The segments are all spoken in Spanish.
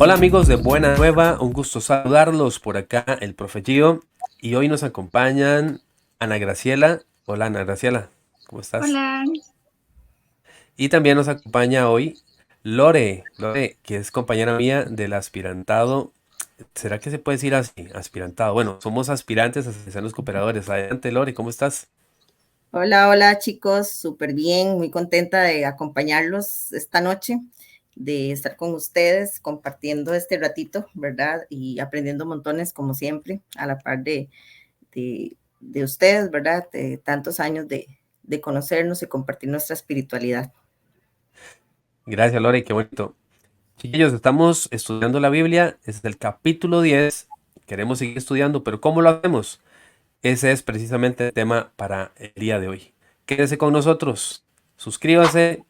Hola amigos de Buena Nueva, un gusto saludarlos por acá, el profe Gio, y hoy nos acompañan Ana Graciela. Hola Ana Graciela, ¿cómo estás? Hola, Y también nos acompaña hoy Lore, que es compañera mía del aspirantado. ¿Será que se puede decir así? Aspirantado. Bueno, somos aspirantes a ser los cooperadores. Adelante Lore, ¿cómo estás? hola chicos, súper bien, muy contenta de acompañarlos esta noche, de estar con ustedes compartiendo este ratito, ¿verdad? Y aprendiendo montones como siempre, a la par de ustedes, ¿verdad? De tantos años de conocernos y compartir nuestra espiritualidad. Gracias Lore, qué bonito. Chiquillos, estamos estudiando la Biblia, es el capítulo 10. Queremos seguir estudiando, pero ¿cómo lo hacemos? Ese es precisamente el tema para el día de hoy. Quédese con nosotros, suscríbase,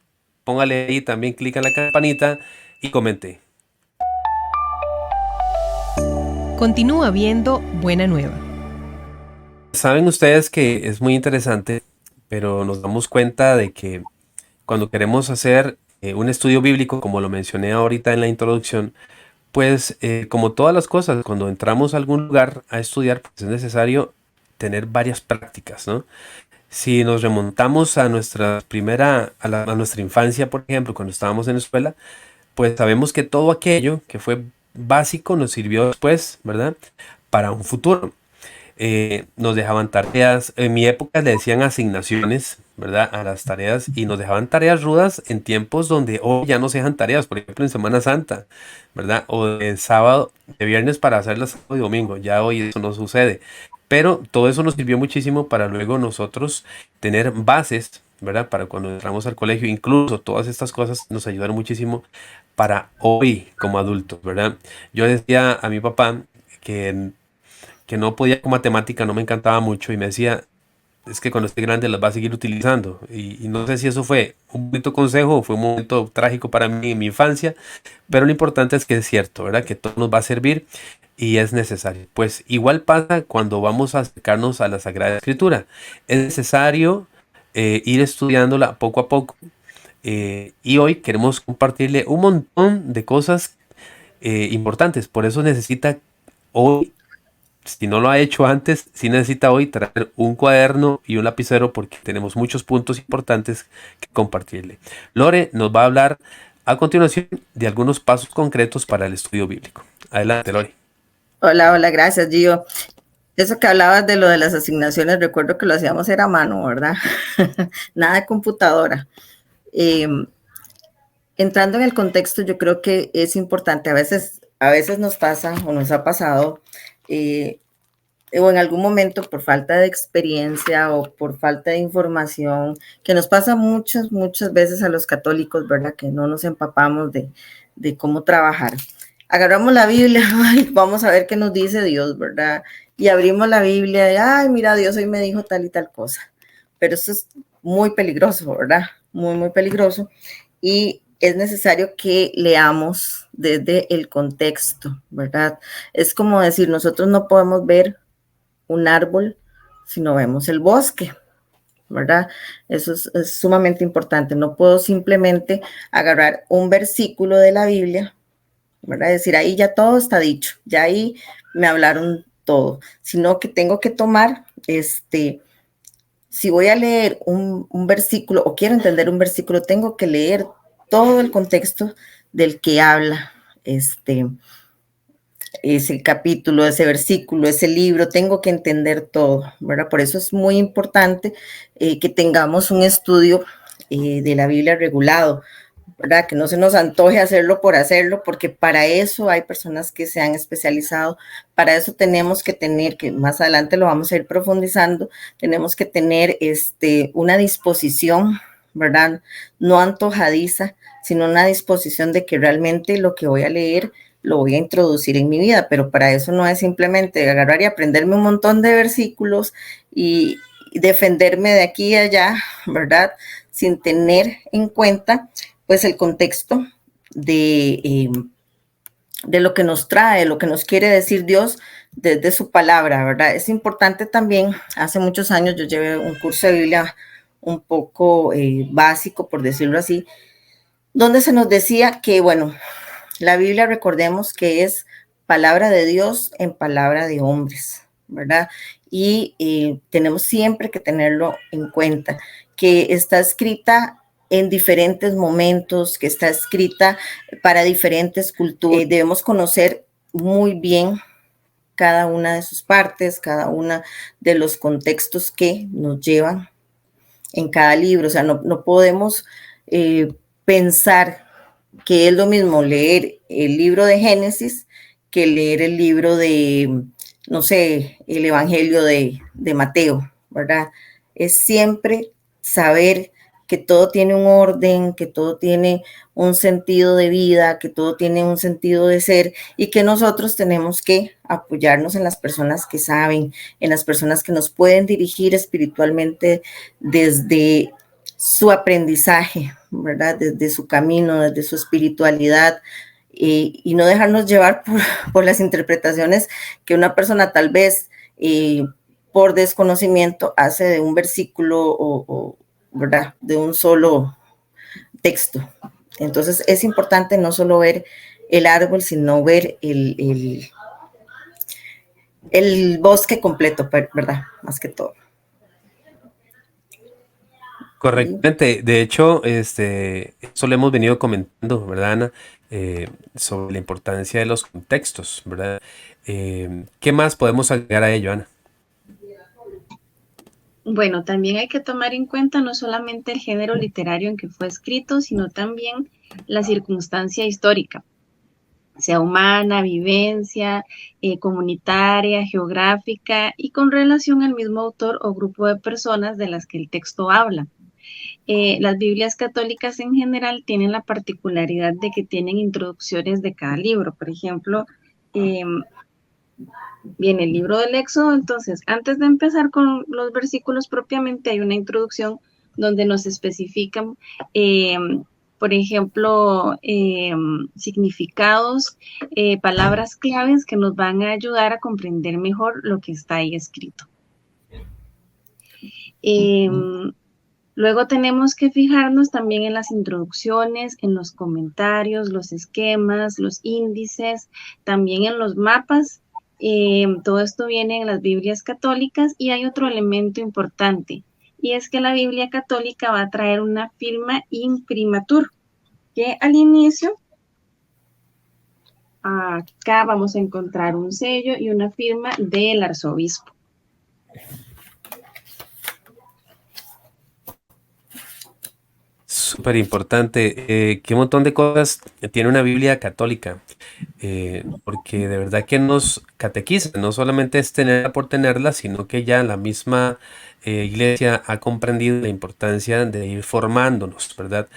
póngale ahí también clic en la campanita y comente. Continúa viendo Buena Nueva. Saben ustedes que es muy interesante, pero nos damos cuenta de que cuando queremos hacer un estudio bíblico, como lo mencioné ahorita en la introducción, pues como todas las cosas, cuando entramos a algún lugar a estudiar, pues es necesario tener varias prácticas, ¿no? Si nos remontamos a a nuestra infancia, por ejemplo, cuando estábamos en la escuela, pues sabemos que todo aquello que fue básico nos sirvió después, ¿verdad? Para un futuro. Nos dejaban tareas, en mi época le decían asignaciones, ¿verdad? A las tareas y nos dejaban tareas rudas en tiempos donde hoy ya no se dejan tareas, por ejemplo en Semana Santa, ¿verdad? O de sábado, de viernes para hacerlas sábado y domingo, ya hoy eso no sucede. Pero todo eso nos sirvió muchísimo para luego nosotros tener bases, ¿verdad? Para cuando entramos al colegio, incluso todas estas cosas nos ayudaron muchísimo para hoy como adultos, ¿verdad? Yo decía a mi papá que no podía con matemática, no me encantaba mucho y me decía, es que cuando esté grande las va a seguir utilizando. Y no sé si eso fue un bonito consejo o fue un momento trágico para mí en mi infancia, pero lo importante es que es cierto, ¿verdad? Que todo nos va a servir y es necesario. Pues igual pasa cuando vamos a acercarnos a la Sagrada Escritura. Es necesario ir estudiándola poco a poco. Y hoy queremos compartirle un montón de cosas importantes. Por eso necesita hoy, si no lo ha hecho antes, sí necesita hoy traer un cuaderno y un lapicero porque tenemos muchos puntos importantes que compartirle. Lore nos va a hablar a continuación de algunos pasos concretos para el estudio bíblico. Adelante, Lore. Hola, gracias Gio. Eso que hablabas de lo de las asignaciones, recuerdo que lo hacíamos era a mano, ¿verdad? Nada de computadora. Eh, Entrando en el contexto, yo creo que es importante, a veces nos pasa o nos ha pasado, eh, o en algún momento por falta de experiencia o por falta de información, que nos pasa muchas veces a los católicos, ¿verdad? Que no nos empapamos de cómo trabajar. Agarramos la Biblia, ay, vamos a ver qué nos dice Dios, ¿verdad? Y abrimos la Biblia y, ay, mira, Dios hoy me dijo tal y tal cosa. Pero eso es muy peligroso, ¿verdad? Muy peligroso. Y es necesario que leamos desde el contexto, ¿verdad? Es como decir, nosotros no podemos ver un árbol si no vemos el bosque, ¿verdad? Eso es sumamente importante. No puedo simplemente agarrar un versículo de la Biblia, ¿verdad? Decir, ahí ya todo está dicho, ya ahí me hablaron todo, sino que tengo que tomar, si voy a leer un versículo o quiero entender un versículo, tengo que leer todo el contexto del que habla ese capítulo, ese versículo, ese libro, tengo que entender todo, ¿verdad? Por eso es muy importante que tengamos un estudio de la Biblia regulado, ¿verdad? Que no se nos antoje hacerlo por hacerlo, porque para eso hay personas que se han especializado, para eso tenemos que tener, que más adelante lo vamos a ir profundizando, tenemos que tener una disposición, ¿verdad? No antojadiza, sino una disposición de que realmente lo que voy a leer lo voy a introducir en mi vida, pero para eso no es simplemente agarrar y aprenderme un montón de versículos y defenderme de aquí y allá, ¿verdad? Sin tener en cuenta pues el contexto de lo que nos trae, lo que nos quiere decir Dios desde su palabra, ¿verdad? Es importante también, hace muchos años yo llevé un curso de Biblia un poco básico, por decirlo así, donde se nos decía que, bueno, La Biblia, recordemos que es palabra de Dios en palabra de hombres, ¿verdad? Y tenemos siempre que tenerlo en cuenta, que está escrita en diferentes momentos, que está escrita para diferentes culturas. Debemos conocer muy bien cada una de sus partes, cada una de los contextos que nos llevan en cada libro. O sea, no podemos pensar que es lo mismo leer el libro de Génesis que leer el libro de, no sé, el Evangelio de Mateo, ¿verdad? Es siempre saber que todo tiene un orden, que todo tiene un sentido de vida, que todo tiene un sentido de ser y que nosotros tenemos que apoyarnos en las personas que saben, en las personas que nos pueden dirigir espiritualmente desde su aprendizaje, ¿verdad? Desde su camino, desde su espiritualidad, y no dejarnos llevar por las interpretaciones que una persona tal vez por desconocimiento hace de un versículo ¿verdad? De un solo texto. Entonces es importante no solo ver el árbol, sino ver el bosque completo, ¿verdad? Más que todo. Correctamente. De hecho, eso lo hemos venido comentando, ¿verdad, Ana? Sobre la importancia de los contextos, ¿verdad? ¿Qué más podemos agregar a ello, Ana? Bueno, también hay que tomar en cuenta no solamente el género literario en que fue escrito, sino también la circunstancia histórica, sea humana, vivencia, comunitaria, geográfica y con relación al mismo autor o grupo de personas de las que el texto habla. Las Biblias católicas en general tienen la particularidad de que tienen introducciones de cada libro. Por ejemplo, viene el libro del Éxodo, entonces antes de empezar con los versículos propiamente hay una introducción donde nos especifican, por ejemplo, significados, palabras claves que nos van a ayudar a comprender mejor lo que está ahí escrito. Luego tenemos que fijarnos también en las introducciones, en los comentarios, los esquemas, los índices, también en los mapas. Todo esto viene en las Biblias católicas y hay otro elemento importante, y es que la Biblia católica va a traer una firma imprimatur, que al inicio, acá vamos a encontrar un sello y una firma del arzobispo. Súper importante. Qué montón de cosas tiene una Biblia católica. Porque de verdad que nos catequiza, no solamente es tenerla por tenerla, sino que ya la misma iglesia ha comprendido la importancia de ir formándonos, ¿verdad?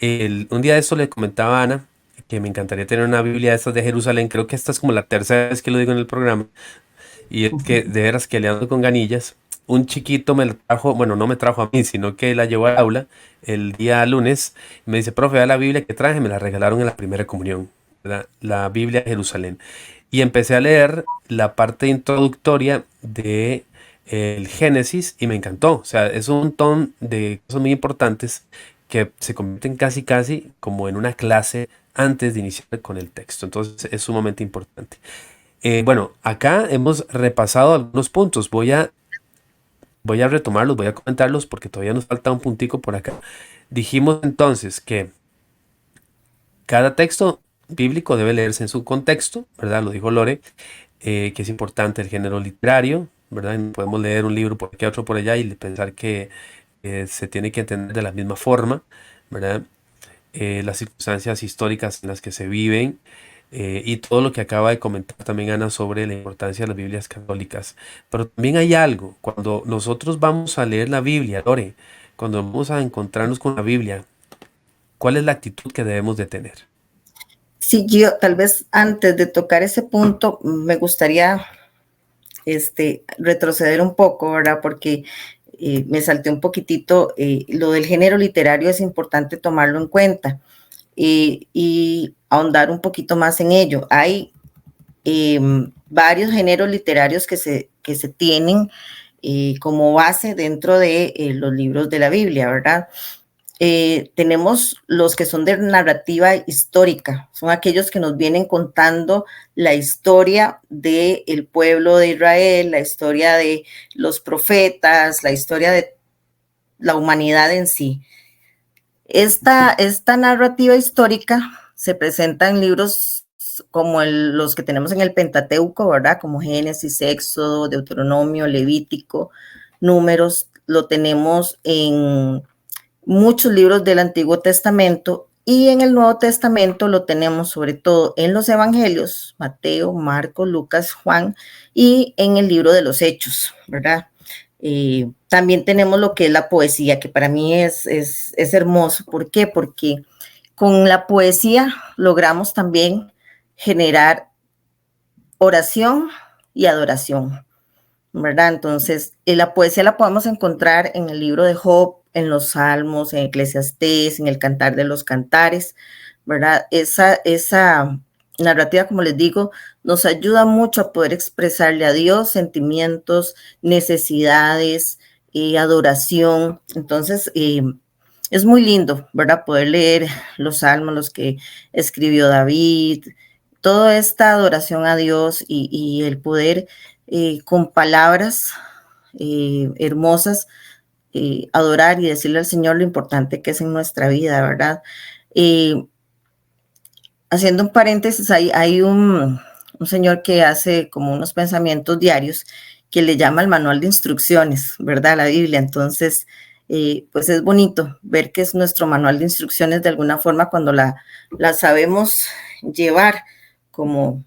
Un día de esto le comentaba a Ana que me encantaría tener una Biblia de estas de Jerusalén. Creo que esta es como la tercera vez que lo digo en el programa, y es que de veras que le ando con ganillas. Un chiquito me la trajo, bueno, no me trajo a mí, sino que la llevó al aula el día lunes. Y me dice, profe, vea la Biblia que traje, me la regalaron en la primera comunión, ¿verdad? La Biblia de Jerusalén. Y empecé a leer la parte introductoria de el Génesis y me encantó. O sea, es un montón de cosas muy importantes que se convierten casi casi como en una clase antes de iniciar con el texto. Entonces es sumamente importante. Bueno, acá hemos repasado algunos puntos. Voy a retomarlos, voy a comentarlos porque todavía nos falta un puntico por acá. Dijimos entonces que cada texto bíblico debe leerse en su contexto, ¿verdad? Lo dijo Lore, que es importante el género literario, ¿verdad? No podemos leer un libro por aquí, otro por allá y pensar que se tiene que entender de la misma forma, ¿verdad? Las circunstancias históricas en las que se viven, y todo lo que acaba de comentar también Ana sobre la importancia de las Biblias católicas. Pero también hay algo, cuando nosotros vamos a leer la Biblia, Lore, cuando vamos a encontrarnos con la Biblia, ¿cuál es la actitud que debemos de tener? Sí, yo tal vez antes de tocar ese punto me gustaría retroceder un poco, ¿verdad? Porque me salté un poquitito, lo del género literario es importante tomarlo en cuenta y ahondar un poquito más en ello. Hay varios géneros literarios que se tienen como base dentro de los libros de la Biblia, ¿verdad? tenemos los que son de narrativa histórica, son aquellos que nos vienen contando la historia del pueblo de Israel, la historia de los profetas, la historia de la humanidad en sí. Esta narrativa histórica se presenta en libros como los que tenemos en el Pentateuco, ¿verdad? Como Génesis, Éxodo, Deuteronomio, Levítico, Números. Lo tenemos en muchos libros del Antiguo Testamento, y en el Nuevo Testamento lo tenemos sobre todo en los Evangelios, Mateo, Marcos, Lucas, Juan, y en el libro de los Hechos, ¿verdad? También tenemos lo que es la poesía, que para mí es hermoso. ¿Por qué? Porque con la poesía logramos también generar oración y adoración, ¿verdad? Entonces, la poesía la podemos encontrar en el libro de Job, en los Salmos, en Eclesiastés, en el Cantar de los Cantares, ¿verdad? Esa narrativa, como les digo, nos ayuda mucho a poder expresarle a Dios sentimientos, necesidades, adoración. Entonces, es muy lindo, ¿verdad? Poder leer los Salmos, los que escribió David, toda esta adoración a Dios y el poder con palabras hermosas, adorar y decirle al Señor lo importante que es en nuestra vida, ¿verdad? Haciendo un paréntesis, hay un señor que hace como unos pensamientos diarios que le llama el manual de instrucciones, ¿verdad? La Biblia. Entonces, pues es bonito ver que es nuestro manual de instrucciones de alguna forma cuando la sabemos llevar como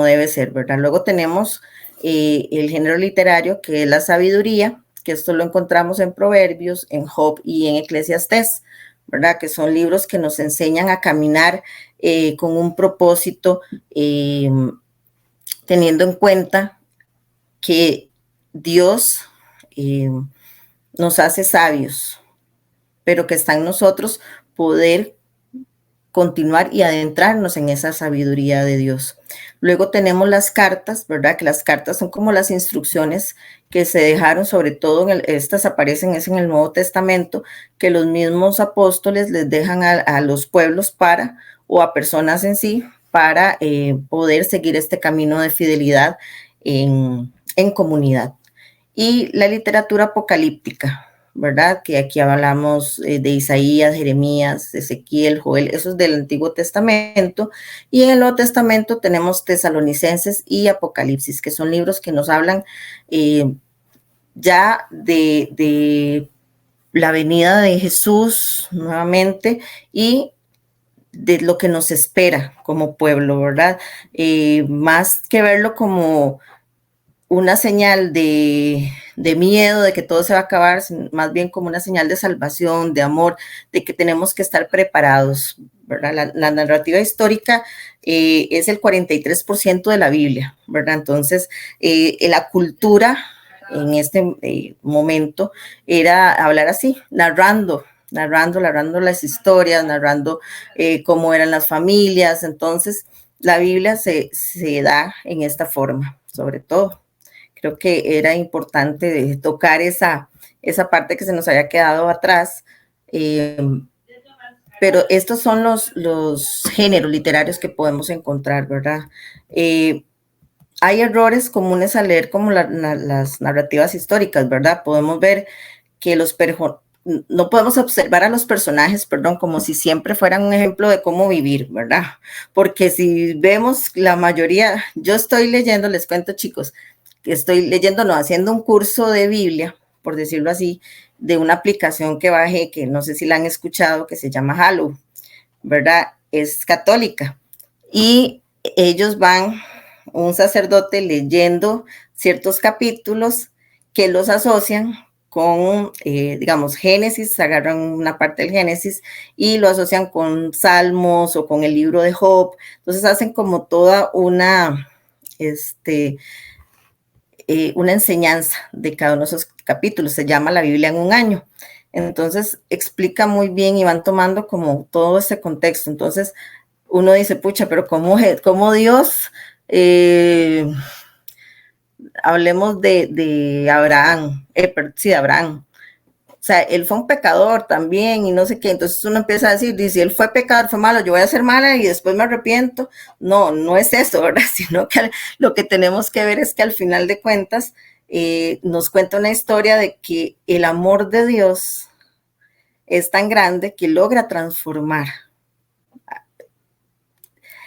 debe ser, ¿verdad? Luego tenemos el género literario, que es la sabiduría, que esto lo encontramos en Proverbios, en Job y en Eclesiastés, ¿verdad? Que son libros que nos enseñan a caminar con un propósito, teniendo en cuenta que Dios nos hace sabios, pero que está en nosotros poder continuar y adentrarnos en esa sabiduría de Dios. Luego tenemos las cartas, ¿verdad? Que las cartas son como las instrucciones que se dejaron, sobre todo estas aparecen en el Nuevo Testamento, que los mismos apóstoles les dejan a los pueblos o a personas en sí, para poder seguir este camino de fidelidad en comunidad. Y la literatura apocalíptica, ¿verdad? Que aquí hablamos de Isaías, Jeremías, Ezequiel, Joel, eso es del Antiguo Testamento. Y en el Nuevo Testamento tenemos Tesalonicenses y Apocalipsis, que son libros que nos hablan ya de la venida de Jesús nuevamente y de lo que nos espera como pueblo, ¿verdad? Más que verlo como una señal de miedo, de que todo se va a acabar, más bien como una señal de salvación, de amor, de que tenemos que estar preparados, ¿verdad? La narrativa histórica es el 43% de la Biblia, ¿verdad? Entonces, la cultura en este momento era hablar así, narrando las historias, narrando cómo eran las familias. Entonces, la Biblia se da en esta forma, sobre todo. Creo que era importante tocar esa parte que se nos había quedado atrás. Pero estos son los géneros literarios que podemos encontrar, ¿verdad? Hay errores comunes al leer como las narrativas históricas, ¿verdad? Podemos ver que no podemos observar a los personajes, como si siempre fueran un ejemplo de cómo vivir, ¿verdad? Porque si vemos la mayoría, yo estoy leyendo, les cuento, chicos, que estoy leyendo, no, haciendo un curso de Biblia, por decirlo así, de una aplicación que bajé, que no sé si la han escuchado, que se llama Halo, ¿verdad? Es católica. Y ellos van, un sacerdote leyendo ciertos capítulos que los asocian con, digamos, Génesis, agarran una parte del Génesis y lo asocian con Salmos o con el libro de Job. Entonces hacen como toda una enseñanza de cada uno de esos capítulos. Se llama La Biblia en un año. Entonces explica muy bien y van tomando como todo ese contexto. Entonces uno dice, pucha, pero ¿cómo Dios, hablemos de Abraham, sí, Abraham, sea, él fue un pecador también y no sé qué. Entonces uno empieza a decir, si él fue pecador, fue malo, yo voy a ser mala y después me arrepiento. No, no es eso, ¿verdad? Sino que lo que tenemos que ver es que al final de cuentas nos cuenta una historia de que el amor de Dios es tan grande que logra transformar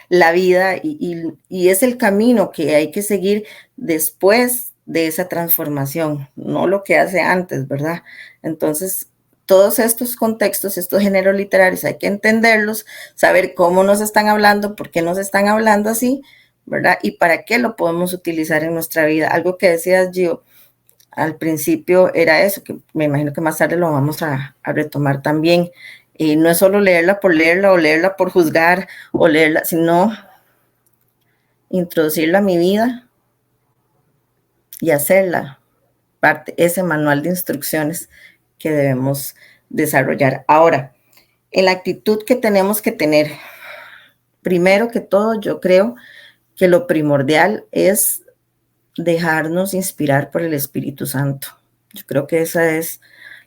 la vida y es el camino que hay que seguir después de esa transformación, no lo que hace antes, ¿verdad? Entonces, todos estos contextos, estos géneros literarios, hay que entenderlos, saber cómo nos están hablando, por qué nos están hablando así, ¿verdad? Y para qué lo podemos utilizar en nuestra vida. Algo que decías, Gio, al principio era eso, que me imagino que más tarde lo vamos a retomar también. No es solo leerla por leerla o leerla por juzgar o leerla, sino introducirla a mi vida y hacerla parte, ese manual de instrucciones que debemos desarrollar. Ahora, en la actitud que tenemos que tener, primero que todo, yo creo que lo primordial es dejarnos inspirar por el Espíritu Santo. Yo creo que esa es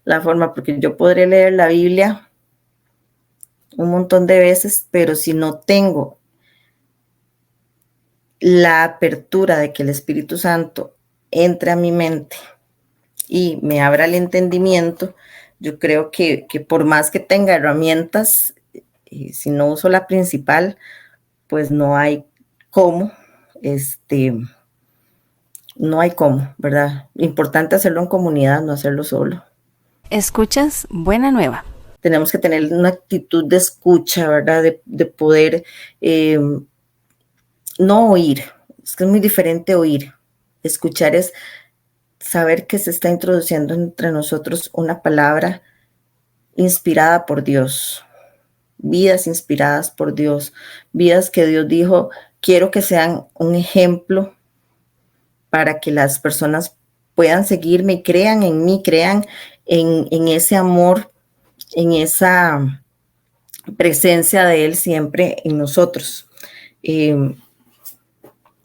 la forma, porque yo podré leer la Biblia un montón de veces, pero si no tengo la apertura de que el Espíritu Santo entre a mi mente y me abra el entendimiento, yo creo que por más que tenga herramientas, si no uso la principal, pues no hay cómo, no hay cómo, ¿verdad? Importante hacerlo en comunidad, no hacerlo solo. Escuchas Buena Nueva. Tenemos que tener una actitud de escucha, ¿verdad? De poder no oír. Es que es muy diferente oír. Escuchar es saber que se está introduciendo entre nosotros una palabra inspirada por Dios. Vidas inspiradas por Dios. Vidas que Dios dijo, quiero que sean un ejemplo para que las personas puedan seguirme y crean en mí, crean en ese amor, en esa presencia de Él siempre en nosotros.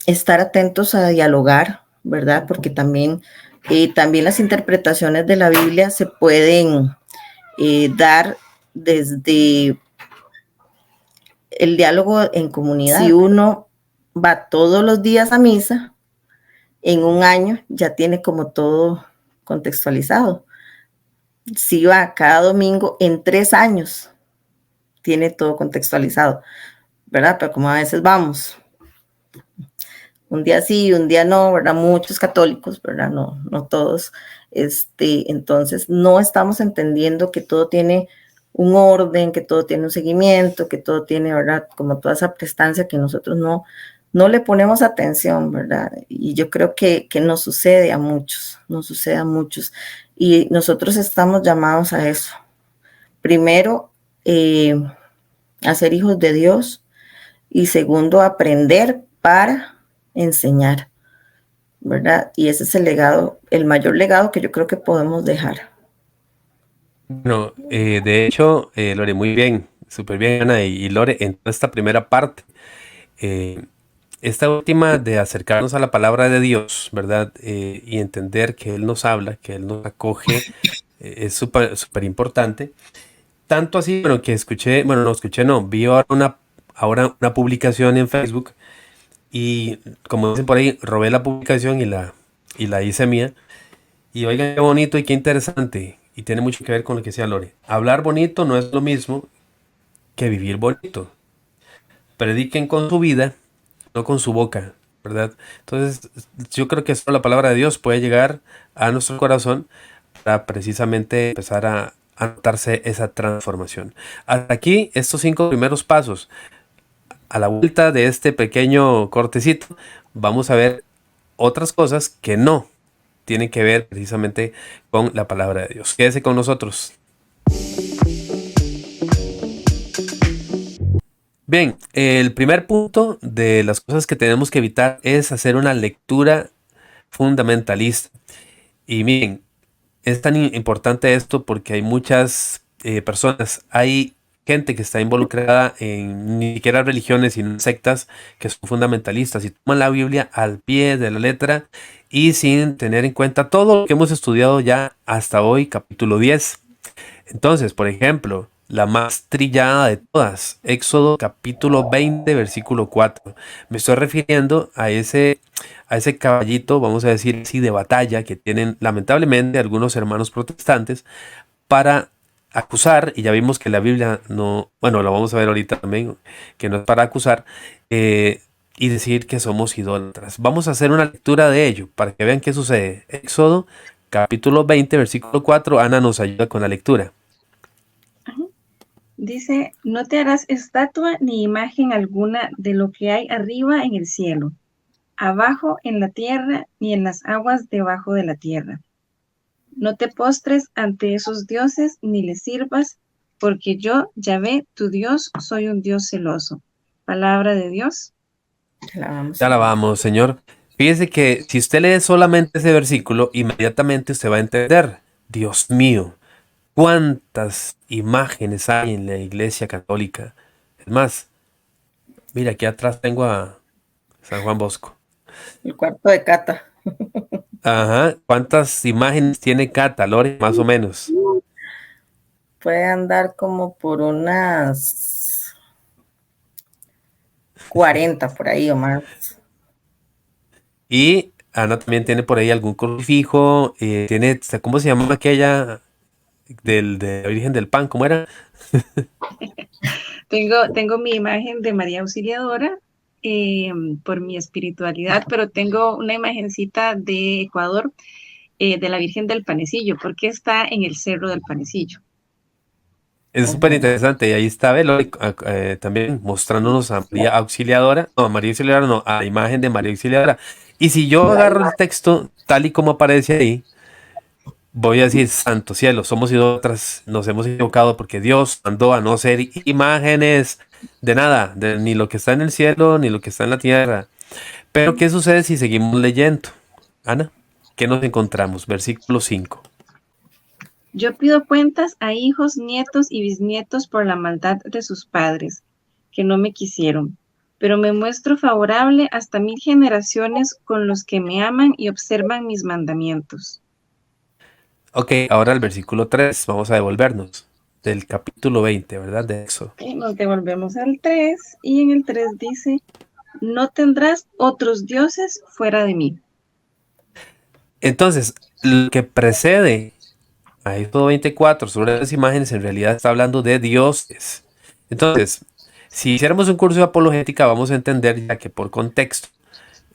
Estar atentos a dialogar, ¿verdad? Porque también las interpretaciones de la Biblia se pueden dar desde el diálogo en comunidad. Si uno va todos los días a misa, en un año ya tiene como todo contextualizado. Si va cada domingo, en 3 años tiene todo contextualizado, ¿verdad? Pero como a veces vamos, un día sí, un día no, ¿verdad? Muchos católicos, ¿verdad? No todos. Entonces no estamos entendiendo que todo tiene un orden, que todo tiene un seguimiento, que todo tiene, ¿verdad? Como toda esa prestancia que nosotros no le ponemos atención, ¿verdad? Y yo creo que nos sucede a muchos, y nosotros estamos llamados a eso. Primero, a ser hijos de Dios, y segundo, aprender para enseñar, ¿verdad? Y ese es el legado, el mayor legado que yo creo que podemos dejar. Bueno, de hecho, Lore, muy bien, súper bien, Ana y Lore, en toda esta primera parte. Esta última de acercarnos a la palabra de Dios, ¿verdad? Y entender que Él nos habla, que Él nos acoge, es súper importante. Tanto así, bueno, que vi ahora una publicación en Facebook y, como dicen por ahí, robé la publicación y la hice mía. Y oigan qué bonito y qué interesante, y tiene mucho que ver con lo que decía Lore. Hablar bonito no es lo mismo que vivir bonito. Prediquen con su vida, no con su boca, ¿verdad? Entonces, yo creo que solo la palabra de Dios puede llegar a nuestro corazón para precisamente empezar a notarse esa transformación. Hasta aquí, estos 5 primeros pasos. A la vuelta de este pequeño cortecito, vamos a ver otras cosas que no tienen que ver precisamente con la palabra de Dios. Quédese con nosotros. Bien, el primer punto de las cosas que tenemos que evitar es hacer una lectura fundamentalista. Y miren, es tan importante esto porque hay muchas personas, hay gente que está involucrada en ni siquiera religiones, sino en sectas que son fundamentalistas y toman la Biblia al pie de la letra y sin tener en cuenta todo lo que hemos estudiado ya hasta hoy, capítulo 10. Entonces, por ejemplo, la más trillada de todas, Éxodo capítulo 20, versículo 4. Me estoy refiriendo a ese caballito, vamos a decir así, de batalla que tienen lamentablemente algunos hermanos protestantes para acusar, y ya vimos que la Biblia no, bueno, lo vamos a ver ahorita también, que no es para acusar, y decir que somos idólatras. Vamos a hacer una lectura de ello para que vean qué sucede. Éxodo capítulo 20, versículo 4. Ana nos ayuda con la lectura. Dice, no te harás estatua ni imagen alguna de lo que hay arriba en el cielo, abajo en la tierra, ni en las aguas debajo de la tierra. No te postres ante esos dioses, ni les sirvas, porque yo, Yahvé, tu Dios, soy un Dios celoso. Palabra de Dios. Ya la vamos, Señor. Fíjese que si usted lee solamente ese versículo, inmediatamente usted va a entender, Dios mío, cuántas imágenes hay en la Iglesia Católica. Es más, mira, aquí atrás tengo a San Juan Bosco. El cuarto de Cata. Ajá, ¿cuántas imágenes tiene Cata, Lore, más o menos? Puede andar como por unas 40 por ahí o más. Y Ana también tiene por ahí algún crucifijo, tiene, ¿cómo se llama aquella de la Virgen del Pan? ¿Cómo era? Tengo mi imagen de María Auxiliadora por mi espiritualidad, pero tengo una imagencita de Ecuador de la Virgen del Panecillo, porque está en el Cerro del Panecillo. Es súper interesante y ahí está Belo también mostrándonos a María Auxiliadora, no, a María Auxiliadora no, a la imagen de María Auxiliadora. Y si yo agarro el texto tal y como aparece ahí, voy a decir, santo cielo, somos idólatras, nos hemos equivocado porque Dios mandó a no ser imágenes de nada, de ni lo que está en el cielo, ni lo que está en la tierra. Pero ¿qué sucede si seguimos leyendo? Ana, ¿qué nos encontramos? Versículo 5. Yo pido cuentas a hijos, nietos y bisnietos por la maldad de sus padres, que no me quisieron, pero me muestro favorable hasta 1000 generaciones con los que me aman y observan mis mandamientos. Ok, ahora el versículo 3, vamos a devolvernos del capítulo 20, ¿verdad? De Éxodo. Y nos devolvemos al 3 y en el 3 dice, no tendrás otros dioses fuera de mí. Entonces, lo que precede a Éxodo 24 sobre las imágenes en realidad está hablando de dioses. Entonces, si hiciéramos un curso de apologética, vamos a entender ya que por contexto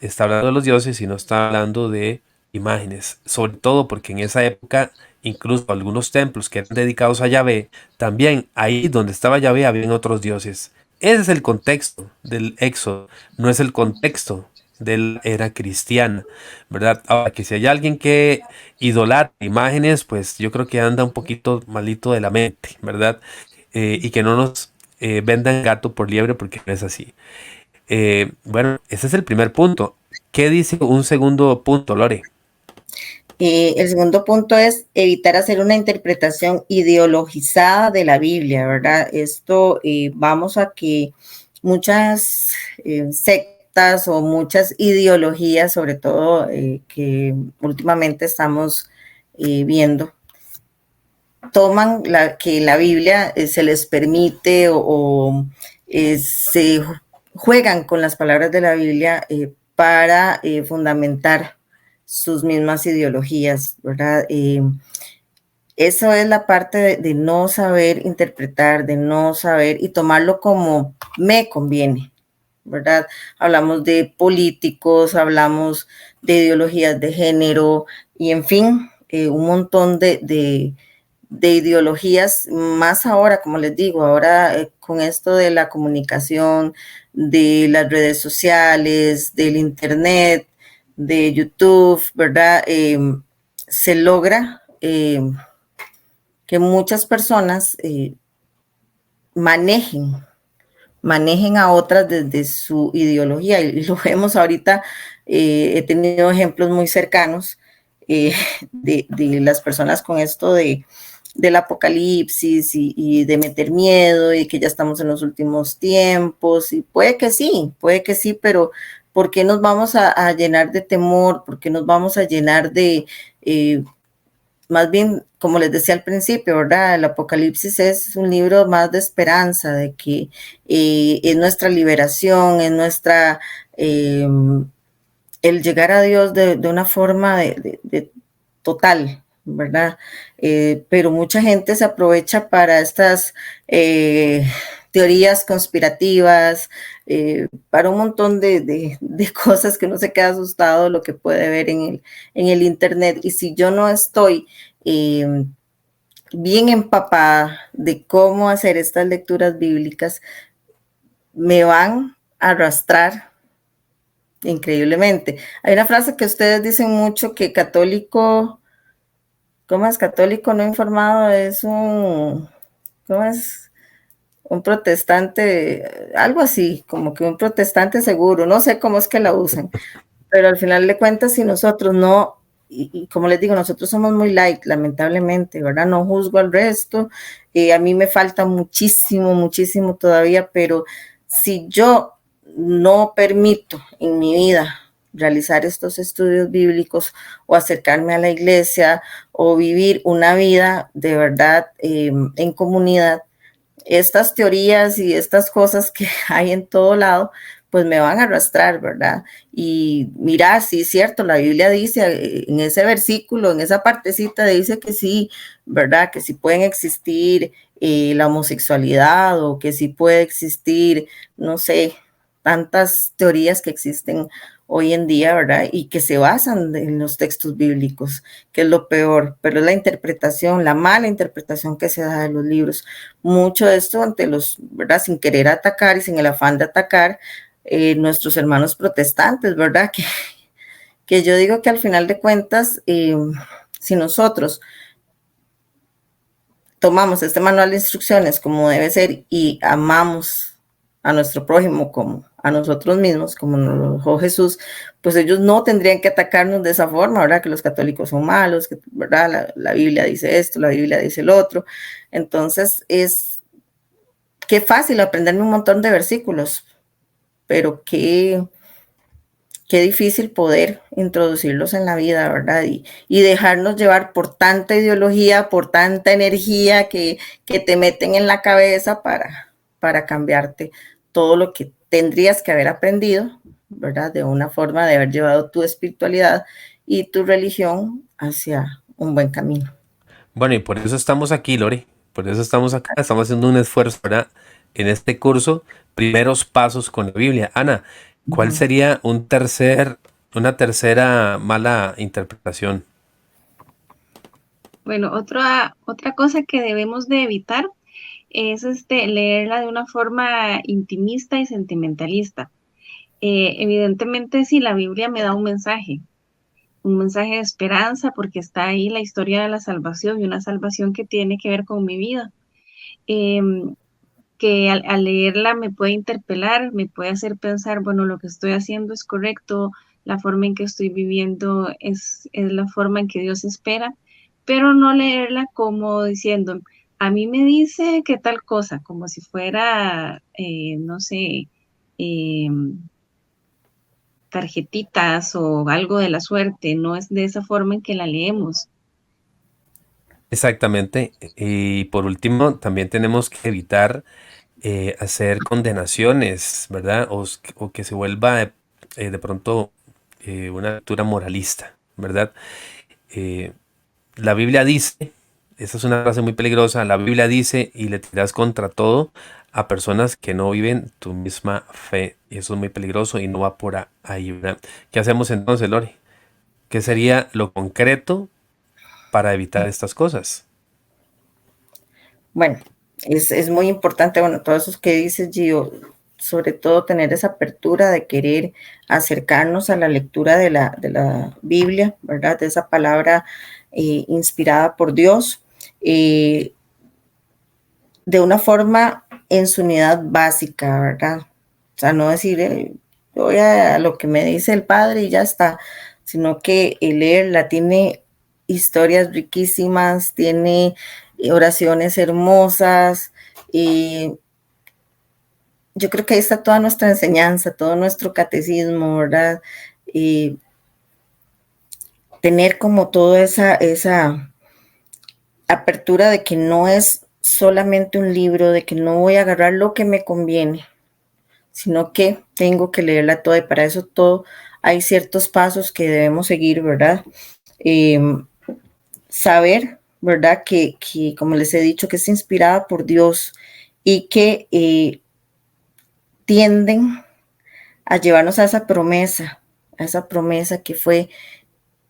está hablando de los dioses y no está hablando de imágenes. Sobre todo porque en esa época, incluso algunos templos que eran dedicados a Yahvé, también ahí donde estaba Yahvé habían otros dioses. Ese es el contexto del Éxodo, no es el contexto de la era cristiana, ¿verdad? Ahora que si hay alguien que idolatra imágenes, pues yo creo que anda un poquito malito de la mente, ¿verdad? Y que no nos vendan gato por liebre porque no es así. Bueno, ese es el primer punto. ¿Qué dice un segundo punto, Lore? El segundo punto es evitar hacer una interpretación ideologizada de la Biblia, ¿verdad? Esto vamos a que muchas sectas o muchas ideologías, sobre todo que últimamente estamos viendo, toman que la Biblia se les permite o se juegan con las palabras de la Biblia para fundamentar sus mismas ideologías, ¿verdad? Eso es la parte de no saber interpretar, de no saber y tomarlo como me conviene, ¿verdad? Hablamos de políticos, hablamos de ideologías de género y en fin, un montón de ideologías, más ahora, como les digo, ahora con esto de la comunicación, de las redes sociales, del internet, de YouTube, ¿verdad? Se logra que muchas personas manejen a otras desde su ideología y lo vemos ahorita, he tenido ejemplos muy cercanos de las personas con esto de del apocalipsis y de meter miedo y que ya estamos en los últimos tiempos, y puede que sí, pero ¿por qué nos vamos a llenar de temor? ¿Por qué nos vamos a llenar de, más bien, como les decía al principio, ¿verdad? El Apocalipsis es un libro más de esperanza, de que es nuestra liberación, es nuestra, el llegar a Dios de una forma de total, ¿verdad? Pero mucha gente se aprovecha para estas teorías conspirativas, para un montón de cosas que uno se queda asustado lo que puede ver en el internet. Y si yo no estoy bien empapada de cómo hacer estas lecturas bíblicas, me van a arrastrar increíblemente. Hay una frase que ustedes dicen mucho, que católico, ¿cómo es? Católico no informado es ¿cómo es? Un protestante, algo así, como que un protestante seguro, no sé cómo es que la usan, pero al final de cuentas, si nosotros no, y como les digo, nosotros somos muy light, lamentablemente, ¿verdad? No juzgo al resto, a mí me falta muchísimo, muchísimo todavía, pero si yo no permito en mi vida realizar estos estudios bíblicos o acercarme a la iglesia o vivir una vida de verdad en comunidad, estas teorías y estas cosas que hay en todo lado, pues me van a arrastrar, ¿verdad? Y mira, sí es cierto, la Biblia dice en ese versículo, en esa partecita, dice que sí, ¿verdad? Que sí pueden existir la homosexualidad, o que sí puede existir, no sé, tantas teorías que existen hoy en día, ¿verdad? Y que se basan en los textos bíblicos, que es lo peor, pero es la interpretación, la mala interpretación que se da de los libros. Mucho de esto ante los, ¿verdad? Sin querer atacar y sin el afán de atacar nuestros hermanos protestantes, ¿verdad? Que yo digo que al final de cuentas, si nosotros tomamos este manual de instrucciones como debe ser y amamos a nuestro prójimo como a nosotros mismos, como nos lo dejó Jesús, pues ellos no tendrían que atacarnos de esa forma, ¿verdad? Que los católicos son malos, que, ¿verdad? La Biblia dice esto, la Biblia dice el otro. Entonces, qué fácil aprenderme un montón de versículos, pero qué difícil poder introducirlos en la vida, ¿verdad? Y dejarnos llevar por tanta ideología, por tanta energía que te meten en la cabeza para cambiarte todo lo que tendrías que haber aprendido, ¿verdad? De una forma de haber llevado tu espiritualidad y tu religión hacia un buen camino. Bueno, y por eso estamos aquí, Lori. Por eso estamos acá. Estamos haciendo un esfuerzo, ¿verdad? En este curso, primeros pasos con la Biblia. Ana, ¿cuál sería una tercera mala interpretación? Bueno, otra cosa que debemos de evitar es leerla de una forma intimista y sentimentalista. Evidentemente, si la Biblia me da un mensaje de esperanza, porque está ahí la historia de la salvación y una salvación que tiene que ver con mi vida. Que al leerla me puede interpelar, me puede hacer pensar, bueno, lo que estoy haciendo es correcto, la forma en que estoy viviendo es la forma en que Dios espera, pero no leerla como diciendo, a mí me dice que tal cosa, como si fuera, no sé, tarjetitas o algo de la suerte, no es de esa forma en que la leemos. Exactamente. Y por último, también tenemos que evitar hacer condenaciones, ¿verdad? O que se vuelva de pronto una lectura moralista, ¿verdad? Eh, la Biblia dice, esa es una frase muy peligrosa, la Biblia dice y le tiras contra todo a personas que no viven tu misma fe. Y eso es muy peligroso y no va por ahí, ¿verdad? ¿Qué hacemos entonces, Lori? ¿Qué sería lo concreto para evitar estas cosas? Bueno, es muy importante, bueno, todo eso que dices, Gio, sobre todo tener esa apertura de querer acercarnos a la lectura de la Biblia, ¿verdad? De esa palabra inspirada por Dios, de una forma en su unidad básica, ¿verdad? O sea, no decir, voy a lo que me dice el Padre y ya está, sino que leerla tiene historias riquísimas, tiene oraciones hermosas. Y yo creo que ahí está toda nuestra enseñanza, todo nuestro catecismo, ¿verdad? Y tener como toda esa apertura de que no es solamente un libro, de que no voy a agarrar lo que me conviene, sino que tengo que leerla toda, y para eso todo hay ciertos pasos que debemos seguir, ¿verdad? Eh, Saber, ¿verdad? Que, como les he dicho, que es inspirada por Dios y que tienden a llevarnos a esa promesa que fue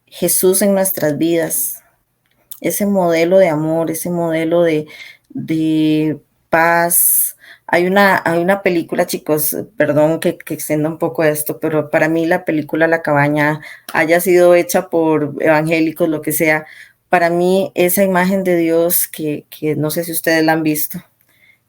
Jesús en nuestras vidas, ese modelo de amor, ese modelo de paz. Hay una película, chicos, perdón que extienda un poco esto, pero para mí la película La Cabaña, haya sido hecha por evangélicos, lo que sea, para mí esa imagen de Dios que no sé si ustedes la han visto,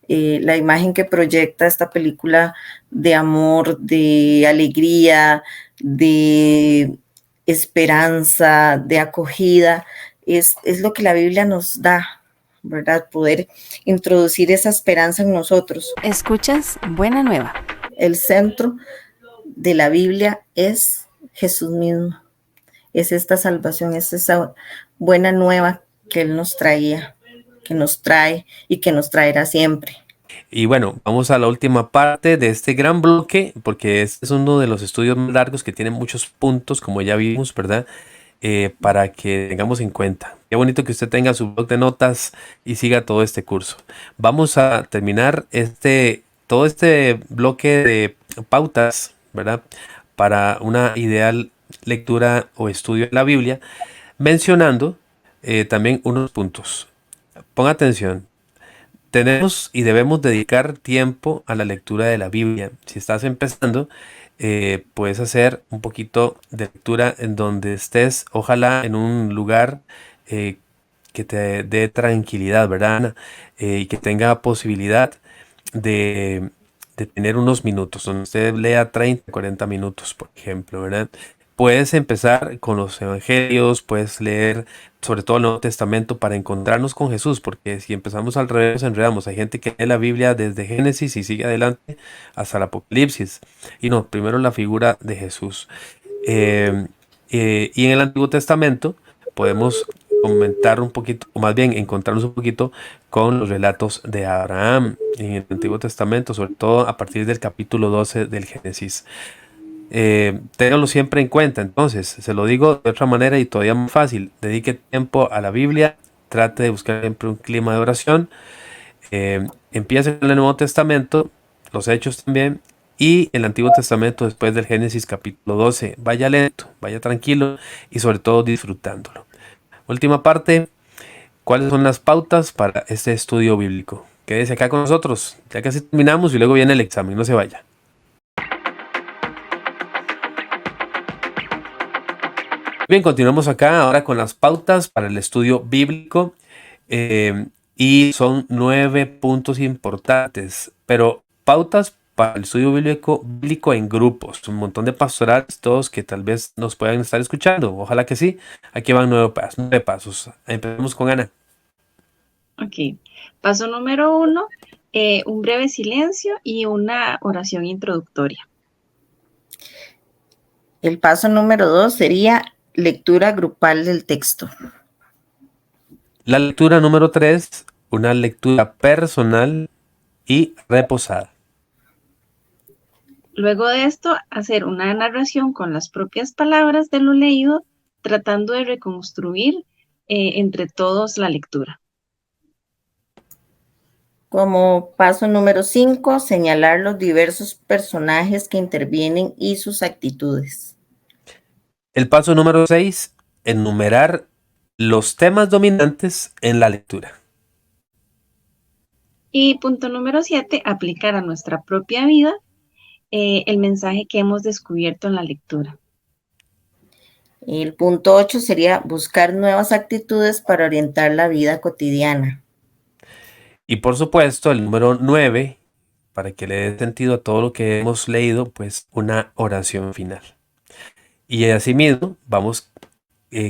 la imagen que proyecta esta película de amor, de alegría, de esperanza, de acogida, es lo que la Biblia nos da, ¿verdad? Poder introducir esa esperanza en nosotros. Escuchas Buena Nueva. El centro de la Biblia es Jesús mismo, es esta salvación, es esa buena nueva que Él nos traía, que nos trae y que nos traerá siempre. Y bueno, vamos a la última parte de este gran bloque, porque este es uno de los estudios más largos que tiene muchos puntos, como ya vimos, ¿verdad? Para que tengamos en cuenta. Qué bonito que usted tenga su blog de notas y siga todo este curso. Vamos a terminar todo este bloque de pautas, ¿verdad? Para una ideal lectura o estudio de la Biblia, mencionando también unos puntos. Ponga atención. Tenemos y debemos dedicar tiempo a la lectura de la Biblia. Si estás empezando, puedes hacer un poquito de lectura en donde estés, ojalá en un lugar que te dé tranquilidad, ¿verdad, Ana? Y que tenga posibilidad de, de tener unos minutos, donde usted lea 30, 40 minutos, por ejemplo, ¿verdad? Puedes empezar con los evangelios, puedes leer sobre todo el Nuevo Testamento para encontrarnos con Jesús, porque si empezamos al revés nos enredamos. Hay gente que lee la Biblia desde Génesis y sigue adelante hasta el Apocalipsis. Y no, primero la figura de Jesús. Y en el Antiguo Testamento podemos comentar un poquito, o más bien encontrarnos un poquito con los relatos de Abraham en el Antiguo Testamento, sobre todo a partir del capítulo 12 del Génesis. Ténganlo siempre en cuenta. Entonces, se lo digo de otra manera y todavía más fácil: dedique tiempo a la Biblia, trate de buscar siempre un clima de oración, empiece con el Nuevo Testamento, los Hechos también, y el Antiguo Testamento después del Génesis capítulo 12. Vaya lento, vaya tranquilo y sobre todo disfrutándolo. Última parte: ¿cuáles son las pautas para este estudio bíblico? Quédese acá con nosotros, ya casi terminamos y luego viene el examen, no se vaya. Bien, continuamos acá ahora con las pautas para el estudio bíblico, y son 9 puntos importantes, pero pautas para el estudio bíblico en grupos, un montón de pastorales, todos que tal vez nos puedan estar escuchando, ojalá que sí. Aquí van 9 pasos. Empezamos con Ana. Ok. Paso número 1, un breve silencio y una oración introductoria. El paso número 2 sería lectura grupal del texto. La lectura número 3, una lectura personal y reposada. Luego de esto, hacer una narración con las propias palabras de lo leído, tratando de reconstruir entre todos la lectura. Como paso número 5, señalar los diversos personajes que intervienen y sus actitudes. El paso número 6, enumerar los temas dominantes en la lectura. Y punto número 7, aplicar a nuestra propia vida el mensaje que hemos descubierto en la lectura. El punto 8 sería buscar nuevas actitudes para orientar la vida cotidiana. Y por supuesto, el número 9, para que le dé sentido a todo lo que hemos leído, pues una oración final. Y asimismo, vamos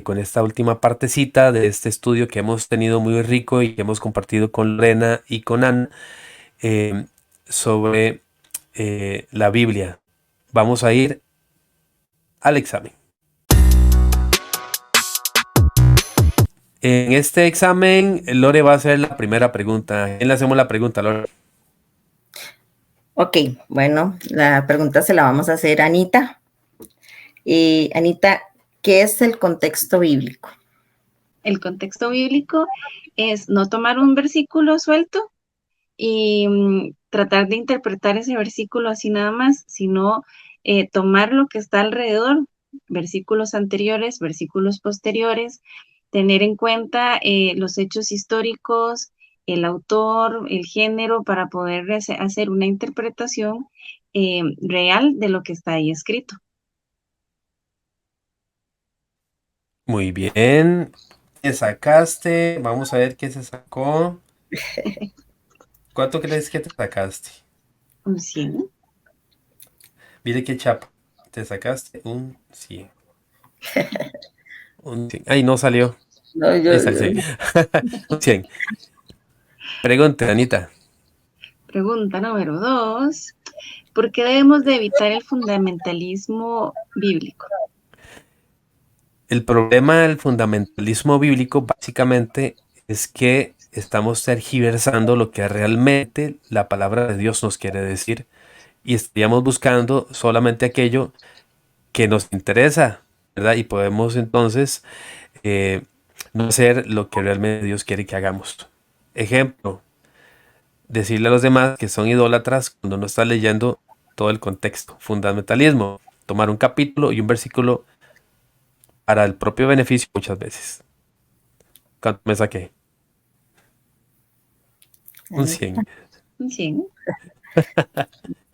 con esta última partecita de este estudio que hemos tenido muy rico y que hemos compartido con Lorena y con Ana eh, sobre la Biblia. Vamos a ir al examen. En este examen, Lore va a hacer la primera pregunta. ¿A quién le hacemos la pregunta, Lore? Ok, bueno, la pregunta se la vamos a hacer a Anita. Anita, ¿qué es el contexto bíblico? El contexto bíblico es no tomar un versículo suelto y tratar de interpretar ese versículo así nada más, sino tomar lo que está alrededor, versículos anteriores, versículos posteriores, tener en cuenta los hechos históricos, el autor, el género, para poder hacer una interpretación real de lo que está ahí escrito. Muy bien. ¿Qué sacaste? Vamos a ver qué se sacó. ¿Cuánto crees que te sacaste? Un 100. Mire qué chapa. Te sacaste un 100. Un 100. Ay, no salió. No, Ahí está el 100. Un 100. Pregunta, Anita. Pregunta número 2. ¿Por qué debemos de evitar el fundamentalismo bíblico? El problema del fundamentalismo bíblico básicamente es que estamos tergiversando lo que realmente la palabra de Dios nos quiere decir y estaríamos buscando solamente aquello que nos interesa, ¿verdad? Y podemos entonces no hacer lo que realmente Dios quiere que hagamos. Ejemplo, decirle a los demás que son idólatras cuando no estás leyendo todo el contexto. Fundamentalismo, tomar un capítulo y un versículo para el propio beneficio muchas veces. ¿Cuánto me saqué? Un 100. Un 100.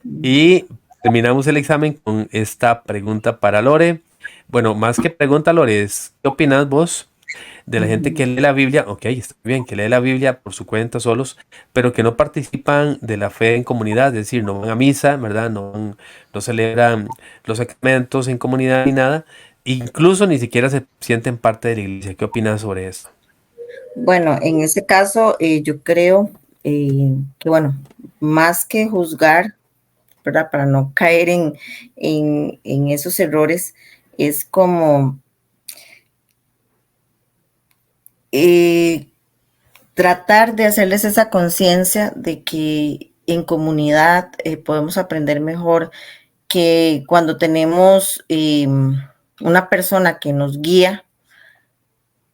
Y terminamos el examen con esta pregunta para Lore. Bueno, más que pregunta, Lore, es, ¿qué opinas vos de la gente que lee la Biblia? Ok, está bien, que lee la Biblia por su cuenta solos, pero que no participan de la fe en comunidad, es decir, no van a misa, ¿verdad? No celebran los sacramentos en comunidad ni nada. Incluso ni siquiera se sienten parte de la iglesia. ¿Qué opinas sobre esto? Bueno, en ese caso, yo creo que, bueno, más que juzgar, ¿verdad? Para no caer en esos errores, es como tratar de hacerles esa conciencia de que en comunidad podemos aprender mejor, que cuando tenemos una persona que nos guía,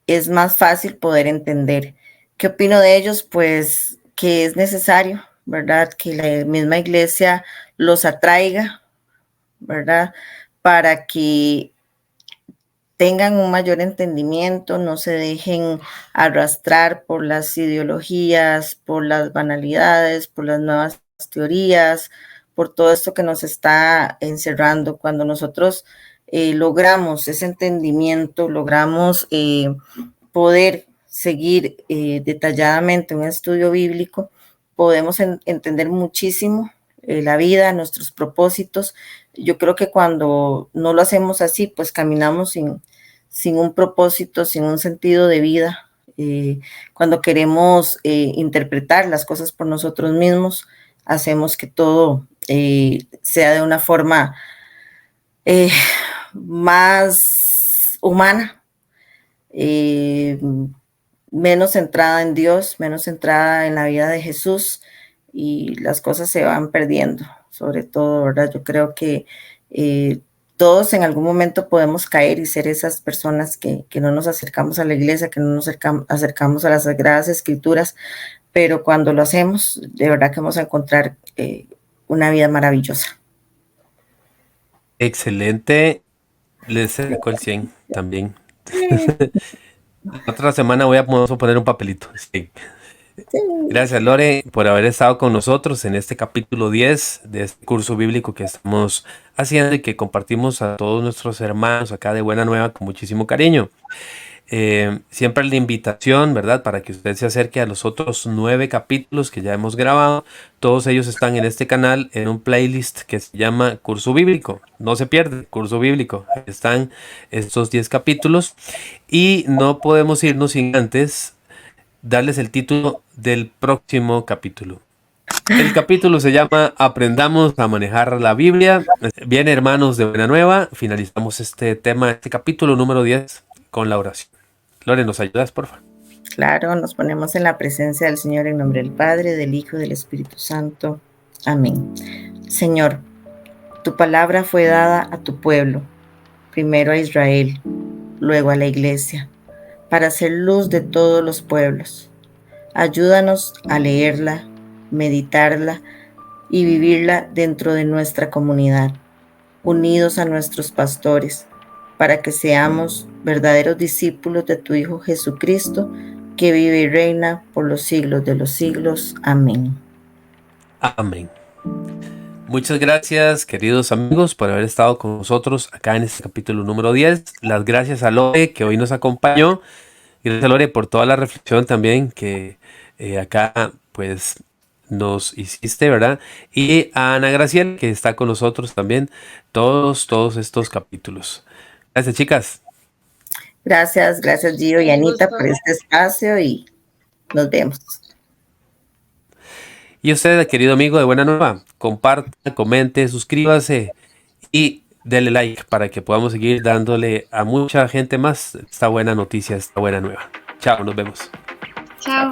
es más fácil poder entender. ¿Qué opino de ellos? Pues que es necesario, ¿verdad? Que la misma iglesia los atraiga, ¿verdad? Para que tengan un mayor entendimiento, no se dejen arrastrar por las ideologías, por las banalidades, por las nuevas teorías, por todo esto que nos está encerrando. Cuando nosotros logramos ese entendimiento, logramos poder seguir detalladamente un estudio bíblico, podemos entender muchísimo la vida, nuestros propósitos. Yo creo que cuando no lo hacemos así, pues caminamos sin un propósito, sin un sentido de vida. Cuando queremos interpretar las cosas por nosotros mismos, hacemos que todo sea de una forma más humana, menos centrada en Dios, menos centrada en la vida de Jesús, y las cosas se van perdiendo, sobre todo, ¿verdad? Yo creo que todos en algún momento podemos caer y ser esas personas que no nos acercamos a la iglesia, que no nos acercamos a las Sagradas Escrituras, pero cuando lo hacemos, de verdad que vamos a encontrar una vida maravillosa. Excelente. Les sacó el 100 también. La otra semana vamos a poner un papelito. Sí. Gracias, Lore, por haber estado con nosotros en este capítulo 10 de este curso bíblico que estamos haciendo y que compartimos a todos nuestros hermanos acá de Buena Nueva con muchísimo cariño. Siempre la invitación, ¿verdad? Para que usted se acerque a los otros 9 capítulos que ya hemos grabado. Todos ellos están en este canal en un playlist que se llama Curso Bíblico. No se pierde, Curso Bíblico. Ahí están estos 10 capítulos. Y no podemos irnos sin antes darles el título del próximo capítulo. El capítulo se llama Aprendamos a manejar la Biblia. Bien, hermanos de Buena Nueva, finalizamos este tema, este capítulo número 10 con la oración. Lore, ¿nos ayudas, por favor? Claro, nos ponemos en la presencia del Señor en nombre del Padre, del Hijo y del Espíritu Santo. Amén. Señor, tu palabra fue dada a tu pueblo, primero a Israel, luego a la Iglesia, para ser luz de todos los pueblos. Ayúdanos a leerla, meditarla y vivirla dentro de nuestra comunidad, unidos a nuestros pastores, para que seamos verdaderos discípulos de tu Hijo Jesucristo, que vive y reina por los siglos de los siglos. Amén. Amén. Muchas gracias, queridos amigos, por haber estado con nosotros acá en este capítulo número 10. Las gracias a Lore, que hoy nos acompañó. Gracias a Lore por toda la reflexión también que acá pues nos hiciste, ¿verdad? Y a Ana Graciela, que está con nosotros también todos estos capítulos. Gracias, chicas. Gracias Gio y Anita por este espacio y nos vemos. Y usted, querido amigo de Buena Nueva, comparta, comente, suscríbase y dele like para que podamos seguir dándole a mucha gente más esta buena noticia, esta buena nueva. Chao, nos vemos. Chao.